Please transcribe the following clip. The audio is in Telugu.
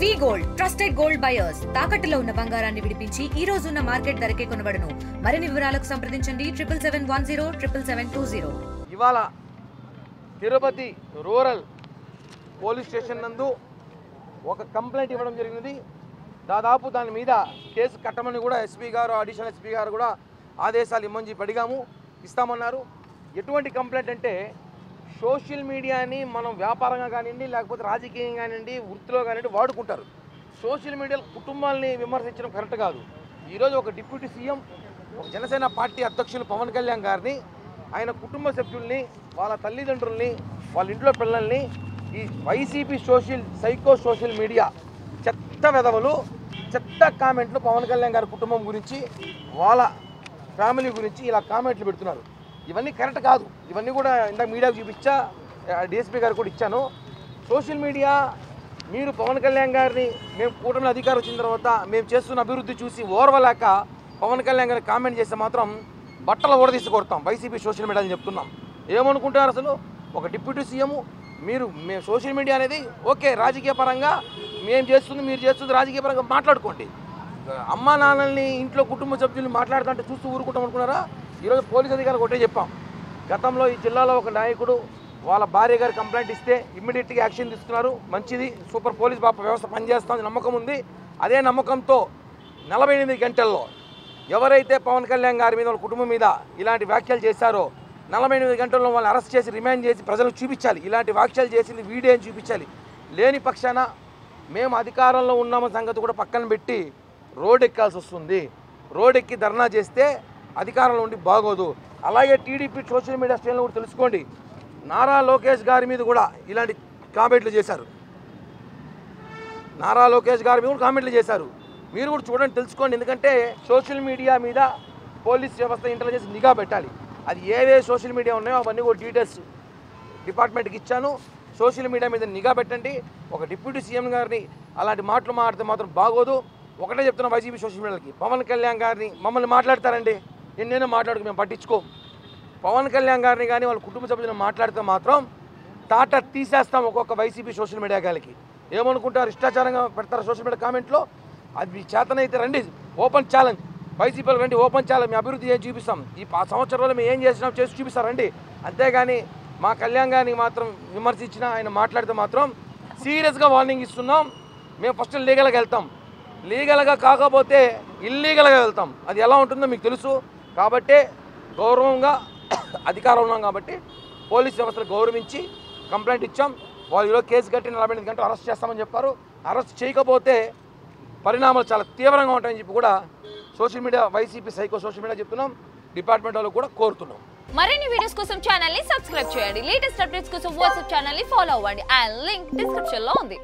వి గోల్డ్ ట్రస్టెడ్ గోల్డ్ బయర్స్ తాకట్టులో ఉన్న బంగారాన్ని విడిపించి ఈ రోజు ఉన్న మార్కెట్ ధరకే కొనబడును. మరిన్ని వివరాలకు సంప్రదించండి 77107720. ఇవాళ తిరుపతి రూరల్ పోలీస్ స్టేషన్ నందు ఒక కంప్లైంట్ ఇవ్వడం జరిగినది. దాదాపు దాని మీద కేసు కట్టమని కూడా ఎస్పీ గారు, అడిషనల్ ఎస్పీ గారు కూడా ఆదేశాలు ఇమ్మని అడిగాము, ఇస్తామన్నారు. ఎటువంటి కంప్లైంట్ అంటే సోషల్ మీడియాని మనం వ్యాపారంగా కానివ్వండి, లేకపోతే రాజకీయం కానివ్వండి, వృత్తిలో కానివ్వండి వాడుకుంటారు. సోషల్ మీడియాలో కుటుంబాలని విమర్శించడం కరెక్ట్ కాదు. ఈరోజు ఒక డిప్యూటీ సీఎం, ఒక జనసేన పార్టీ అధ్యక్షులు పవన్ కళ్యాణ్ గారిని, ఆయన కుటుంబ సభ్యుల్ని, వాళ్ళ తల్లిదండ్రుల్ని, వాళ్ళ ఇంట్లో పిల్లల్ని ఈ వైసీపీ సైకో సోషల్ మీడియా చెత్త వెధవలు, చెత్త కామెంట్లు పవన్ కళ్యాణ్ గారి కుటుంబం గురించి, వాళ్ళ ఫ్యామిలీ గురించి ఇలా కామెంట్లు పెడుతున్నారు. ఇవన్నీ కరెక్ట్ కాదు. ఇవన్నీ కూడా ఇందాక మీడియాకు చూపించా, డిఎస్పీ గారు కూడా ఇచ్చాను. సోషల్ మీడియా మీరు పవన్ కళ్యాణ్ గారిని మేము కూటమిలో అధికారం వచ్చిన తర్వాత మేము చేస్తున్న అభివృద్ధి చూసి ఓర్వలేక పవన్ కళ్యాణ్ గారిని కామెంట్ చేస్తే మాత్రం బట్టలు ఓడదీసి కొడతాం. వైసీపీ సోషల్ మీడియా అని చెప్తున్నాం. ఏమనుకుంటారు అసలు? ఒక డిప్యూటీ సీఎం మేము సోషల్ మీడియా అనేది ఓకే, రాజకీయ పరంగా మేము చేస్తుంది, మీరు చేస్తుంది రాజకీయ పరంగా మాట్లాడుకోండి. అమ్మా నాన్నల్ని, ఇంట్లో కుటుంబ సభ్యుల్ని మాట్లాడుతుంటే చూస్తూ ఊరుకుంటాం అనుకున్నారా? ఈరోజు పోలీస్ అధికారులకు ఒకటే చెప్పాం. గతంలో ఈ జిల్లాలో ఒక నాయకుడు వాళ్ళ భార్య గారు కంప్లైంట్ ఇస్తే ఇమ్మీడియట్గా యాక్షన్ తీసుకున్నారు. మంచిది, సూపర్ పోలీస్ వ్యవస్థ పనిచేస్తుంది, నమ్మకం ఉంది. అదే నమ్మకంతో 48 గంటల్లో ఎవరైతే పవన్ కళ్యాణ్ గారి మీద, వాళ్ళ కుటుంబం మీద ఇలాంటి వ్యాఖ్యలు చేశారో 48 గంటల్లో వాళ్ళని అరెస్ట్ చేసి రిమాండ్ చేసి ప్రజలకు చూపించాలి. ఇలాంటి వ్యాఖ్యలు చేసింది వీడియో అని చూపించాలి. లేని పక్షాన మేము అధికారంలో ఉన్నామన్న సంగతి కూడా పక్కన పెట్టి రోడ్ ఎక్కాల్సి వస్తుంది. రోడ్ ఎక్కి ధర్నా చేస్తే అధికారంలో ఉండి బాగోదు. అలాగే టీడీపీ సోషల్ మీడియా స్టేషన్లో కూడా తెలుసుకోండి, నారా లోకేష్ గారి మీద కూడా ఇలాంటి కామెంట్లు చేశారు. నారా లోకేష్ గారి మీద కూడా కామెంట్లు చేశారు. మీరు కూడా చూడండి, తెలుసుకోండి. ఎందుకంటే సోషల్ మీడియా మీద పోలీస్ వ్యవస్థ, ఇంటెలిజెన్స్ నిఘా పెట్టాలి. అది ఏవే సోషల్ మీడియా ఉన్నాయో అవన్నీ కూడా డీటెయిల్స్ డిపార్ట్మెంట్కి ఇచ్చాను. సోషల్ మీడియా మీద నిఘా పెట్టండి. ఒక డిప్యూటీ సీఎం గారిని అలాంటి మాటలు మాట్లాడితే మాత్రం బాగోదు. ఒకటే చెప్తున్నా వైసీపీ సోషల్ మీడియాకి, పవన్ కళ్యాణ్ గారిని మమ్మల్ని మాట్లాడతారండి, ఎన్నైనా మాట్లాడుకు మేము పట్టించుకోం. పవన్ కళ్యాణ్ గారిని కానీ వాళ్ళ కుటుంబ సభ్యులను మాట్లాడితే మాత్రం తాట తీసేస్తాం ఒక్కొక్క వైసీపీ సోషల్ మీడియా గారికి. ఏమనుకుంటారు? ఇష్టాచారంగా పెడతారు సోషల్ మీడియా కామెంట్లో. అది మీ చేతనైతే రండి, ఓపెన్ ఛాలెంజ్. వైసీపీలో రండి, ఓపెన్ ఛాలెంజ్. మీ అభివృద్ధి ఏం చూపిస్తాం, ఈ సంవత్సరంలో మేము ఏం చేసినాం చేసి చూపిస్తారండి. అంతేగాని మా కళ్యాణ్ గారిని మాత్రం విమర్శించిన, ఆయన మాట్లాడితే మాత్రం సీరియస్గా వార్నింగ్ ఇస్తున్నాం. మేము ఫస్ట్ లీగల్గా వెళ్తాం, లీగల్గా కాకపోతే ఇల్లీగల్గా వెళ్తాం. అది ఎలా ఉంటుందో మీకు తెలుసు. కాబట్టి గౌరవంగా అధికారం ఉన్నాం కాబట్టి పోలీస్ వ్యవస్థలు గౌరవించి కంప్లైంట్ ఇచ్చాం. వాళ్ళు ఈరోజు కేసు కట్టి 48 గంటలు అరెస్ట్ చేస్తామని చెప్పారు. అరెస్ట్ చేయకపోతే పరిణామాలు చాలా తీవ్రంగా ఉంటాయని చెప్పి కూడా social media, YCP psycho social media చెప్తున్నాం. డిపార్ట్మెంట్ వాళ్ళు కూడా కోరుతున్నాం. మరిన్ని వీడియోస్ కోసం ఛానల్ ని సబ్స్క్రైబ్ చేయండి. లేటెస్ట్ అప్డేట్స్ కోసం వాట్సాప్ ఛానల్ ని ఫాలో అవ్వండి. ఆ లింక్ డిస్క్రిప్షన్ లో ఉంది.